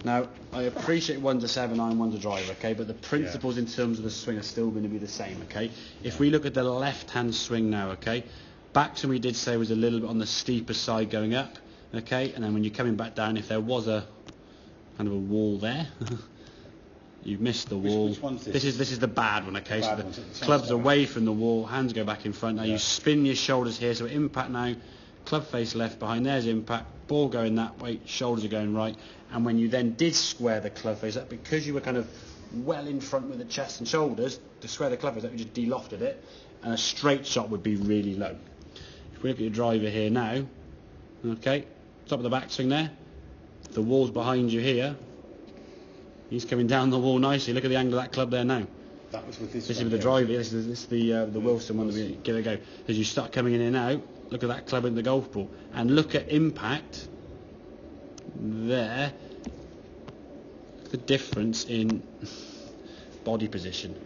Now, I appreciate one's a 7-iron, one's a driver, okay, but the principles in terms of the swing are still going to be the same, okay? If we look at the left-hand swing now, okay, backswing we did say was a little bit on the steeper side going up, okay, and then when you're coming back down, if there was a kind of a wall there, you've missed the wall. Which one's this? This is the bad one, okay? So the club's down. away from the wall, hands go back in front. Now you spin your shoulders here, so impact now, club face left behind, there's impact, ball going that way, shoulders are going right. And when you then did square the club face up, because you were kind of well in front with the chest and shoulders, to square the club face up, you just de-lofted it, and a straight shot would be really low. If we look at your driver here now, okay, top of the backswing there, the wall's behind you here, he's coming down the wall nicely. Look at the angle of that club there now. That was with this. This is with the driver. This is the Wilson one that we give it a go. As you start coming in and out, look at that club in the golf ball, and look at impact there. The difference in body position.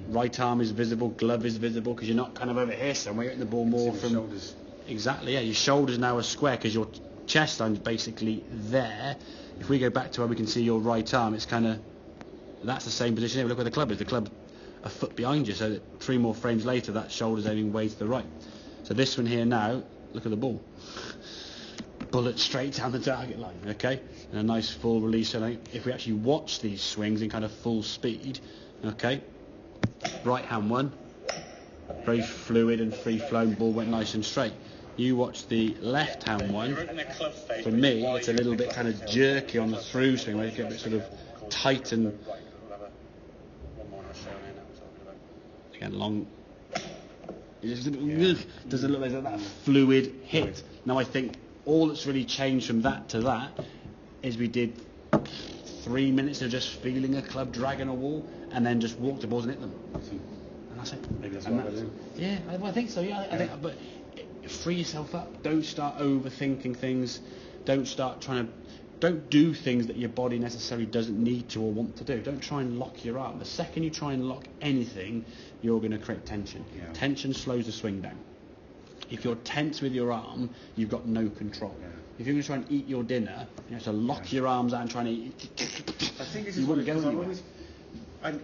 Right arm is visible, glove is visible, because you're not kind of over here somewhere. You're hitting the ball more from shoulders. Exactly. Yeah, your shoulders now are square because your chest line's basically there. If we go back to where we can see your right arm, it's kind of, that's the same position here. Look where the club is. The club a foot behind you, so that 3 more frames later, that shoulder's aiming way to the right. So this one here now, look at the ball. Bullet straight down the target line, okay? And a nice full release. So if we actually watch these swings in kind of full speed, okay? Right hand one, very fluid and free flowing, ball went nice and straight. You watch the left hand one, for me it's a little bit kind of jerky on the through swing, where you get a bit sort of tight and again long. It just doesn't look like that fluid hit. Now I think all that's really changed from that to that is we did 3 minutes of just feeling a club dragging a wall and then just walked the balls and hit them. And that's it. Maybe that's what I do. Yeah, I think so. Yeah, I think. But free yourself up. Don't start overthinking things. Don't do things that your body necessarily doesn't need to or want to do. Don't try and lock your arm. The second you try and lock anything, you're going to create tension. Yeah. Tension slows the swing down. If you're tense with your arm, you've got no control. Yeah. If you're going to try and eat your dinner, you have to lock your arms out and try and eat. I think this you is wouldn't go anywhere.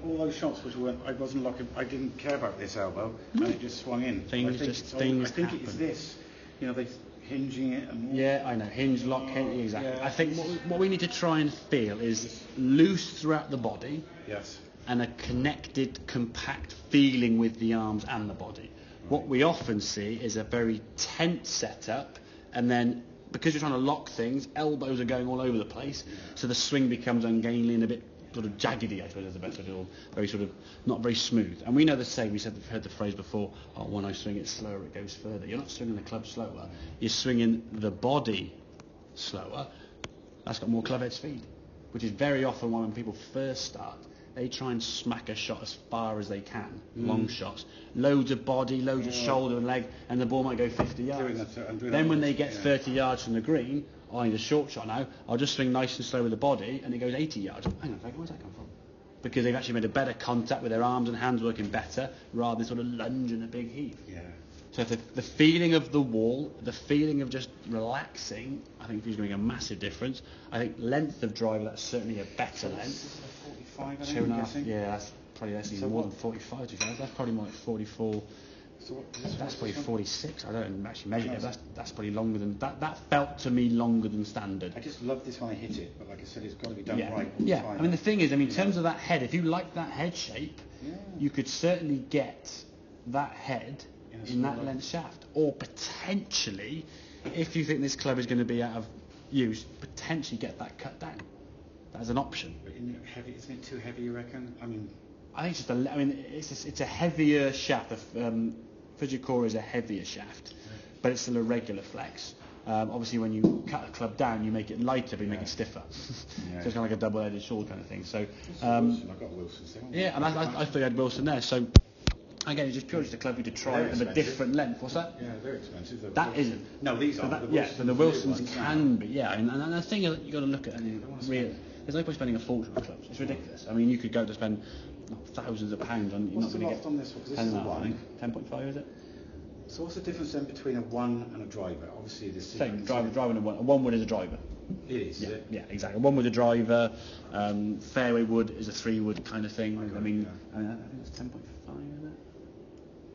All those shots which weren't, I wasn't locking. I didn't care about this elbow, and it just swung in. Things I think it's this. You know, they hinging it and all. Yeah, I know. Hinge, lock, hinge, exactly. Yeah. I think what we need to try and feel is loose throughout the body. Yes. And a connected, compact feeling with the arms and the body. Right. What we often see is a very tense setup, and then because you're trying to lock things, elbows are going all over the place, so the swing becomes ungainly and a bit sort of jaggedy, I suppose is the best way to do it, very sort of not very smooth. And we know the same. We've heard the phrase before, when I swing it slower, it goes further. You're not swinging the club slower. You're swinging the body slower. That's got more club head speed, which is very often when people first start, they try and smack a shot as far as they can, long shots, loads of body, loads of shoulder and leg, and the ball might go 50 yards. Then when they get 30 yards from the green, I need a short shot now, I'll just swing nice and slow with the body, and it goes 80 yards. Hang on a second, where's that come from? Because they've actually made a better contact with their arms and hands working better, rather than sort of lunge and a big heave. Yeah. So the feeling of the wall, the feeling of just relaxing, I think is going to make a massive difference. I think length of drive, that's certainly a better length. 45, 2.5. Yeah, that's probably even more than 45. That's probably more like 44. So that's probably 46. I don't actually measure it. That's probably longer than that. That felt to me longer than standard. I just love this when I hit it, but like I said, it's got to be done right. Yeah. I mean, the thing is, in terms of that head, if you like that head shape, you could certainly get that head in that length shaft, or potentially, if you think this club is going to be out of use, potentially get that cut down. That's an option. But isn't it too heavy, you reckon? I mean, I think it's a heavier shaft. Fujikura is a heavier shaft, but it's still a regular flex. Obviously, when you cut a club down, you make it lighter, but you make it stiffer. So it's kind of like a double-edged sword kind of thing. So, I've got Wilson's there. Yeah, and I thought you had Wilson there. So, again, it's just purely just a club you to try of a different length. What's that? Yeah, very expensive. That isn't. No, these are. So the Wilsons can be. Yeah, and the thing you've got to look at, there's no point spending a fortune on clubs. It's ridiculous. I mean, you could go to spend thousands of pounds on. You're what's not the going loft to on get this one? Because this is a 10.5, is it? So what's the difference then between a 1 and a driver? Obviously, this same driver and a 1. A 1 wood is a driver. It is, Yeah, is it? yeah, exactly. One with a driver. Fairway wood is a 3 wood kind of thing. I think it's 10.5, isn't it?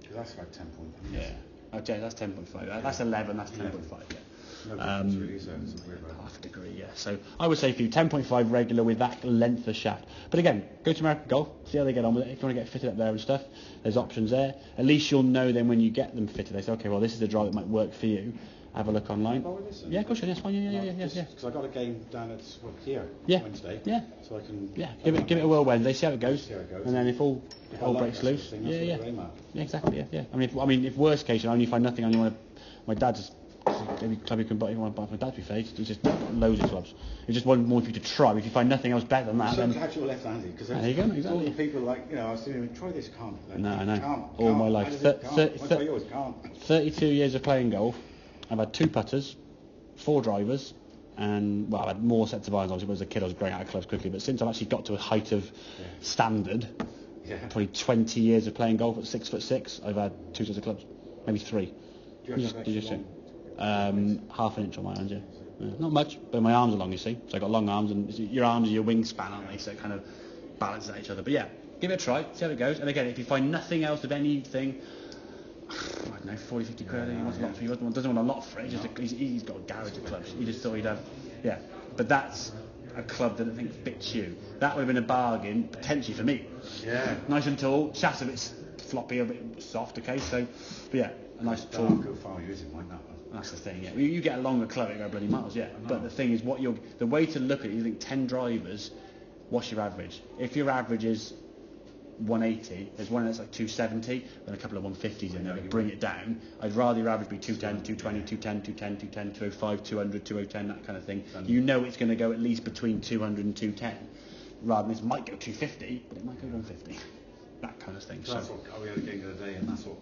Because that's about 10 point. Yeah. Okay, that's 10.5. That's 11. That's 10.5. Yeah. No difference really, so it's a weird one. Half a degree, yeah. So I would say for you, 10.5 regular with that length of shaft. But again, go to American Golf, see how they get on with it. If you want to get fitted up there and stuff, there's options there. At least you'll know then when you get them fitted. They say, okay, well, this is the drive that might work for you. Have a look online. Yeah, of course, yes, fine, yeah. Because I got a game down at here Wednesday. Yeah. So I can. Yeah, give it a whirl Wednesday, see how it goes. See how it goes. And then if all breaks loose, yeah, exactly, yeah. I mean, if worst case, you find nothing, and you want to, my dad's. Every club you can buy, you want to buy for Dad to be fair, he's just loads of clubs. It's just one more for you to try. If you find nothing else better than that, I'm then so glad you're left-handed because there you go, exactly. all the people like I was doing, try this, can't. No, I know. Can't. All my life, 32 years of playing golf. I've had 2 putters, 4 drivers, and well, I've had more sets of irons. Obviously, when I was a kid, I was growing out of clubs quickly. But since I've actually got to a height of standard, probably 20 years of playing golf at 6'6", I've had 2 sets of clubs, maybe 3. Do you just Half an inch on my hands, yeah. Not much, but my arms are long, you see. So I've got long arms, and your arms are your wingspan, aren't they? So it kind of balances out each other. But yeah, give it a try, see how it goes. And again, if you find nothing else of anything, I don't know, 40, 50 quid, he wants a lot for you. Doesn't want a lot for it. He's got a garage of clubs. He just thought he'd have, yeah. But that's a club that I think fits you. That would have been a bargain, potentially for me. Yeah. Nice and tall, shaft's a bit floppy, a bit soft, okay, so, but yeah, a nice tall. Go far using like that one. That's the thing, yeah. You get a longer club, it go bloody miles, yeah. But the thing is, the way to look at it, you think 10 drivers, what's your average? If your average is 180, there's one that's like 270, and a couple of 150s in there, bring it down. I'd rather your average be 210, 220, 210, 210, 210, 205, 200, 2010, that kind of thing. You know it's going to go at least between 200 and 210, rather than this might go 250, but it might go 150. That kind of thing. So that's what we had a game the other day, and that's what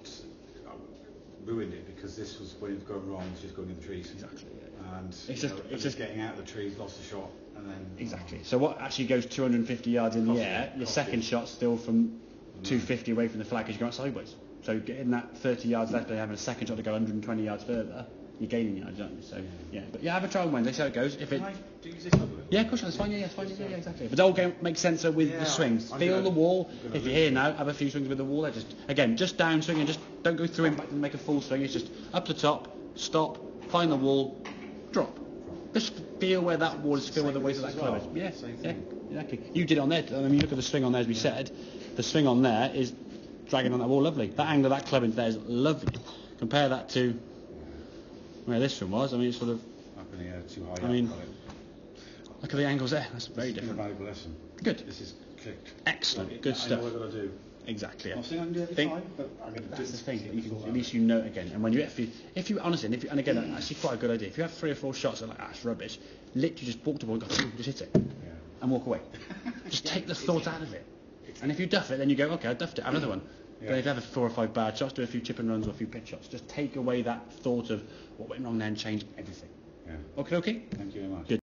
ruined it, because this was when it was going wrong, it was just going in the trees. Exactly. Yeah. And it's just getting out of the trees, lost the shot, and then exactly. So what actually goes 250 yards in the air, your second shot's still from 250 away from the flag because you're going sideways. So getting that 30 yards left and having a second shot to go 120 yards further, you're gaining yards, aren't you? So yeah, but have a try on Wednesday, see how it goes. If it, can I use this a little bit? Yeah, of course, that's fine. Yeah, it's fine. Yeah, exactly. But the whole game makes sense with the swings. Feel the wall. If you're here now, have a few swings with the wall. Just down swing and just don't go through impact and make a full swing. It's just up the top, stop, find the wall, drop. Just feel where that wall is. Feel where the weight of that club is. Yeah, exactly. You did it on there. I mean, you look at the swing on there, as we said. The swing on there is dragging on that wall. Lovely. That angle of that club in there is lovely. Compare that to where this one was. I mean, it's sort of. Up in the air, too high. I mean, look at the angles there. That's very different. It's been a valuable lesson. Good. This is clicked. Excellent. Good stuff. I know what I've got to do. Exactly. Yeah. I'm saying I can do every time, but I'm going to do That's the thing. At least you know again. And when if you honestly, and again, that's actually quite a good idea. If you have 3 or 4 shots that are like, that's rubbish, literally just walk to the ball and go, just hit it, and walk away. Just take the thought out of it. And if you duff it, then you go, okay, I duffed it, have another one. But if you have 4 or 5 bad shots, do a few chip and runs or a few pitch shots. Just take away that thought of what went wrong there and change everything. Yeah. Okay. Thank you very much. Good.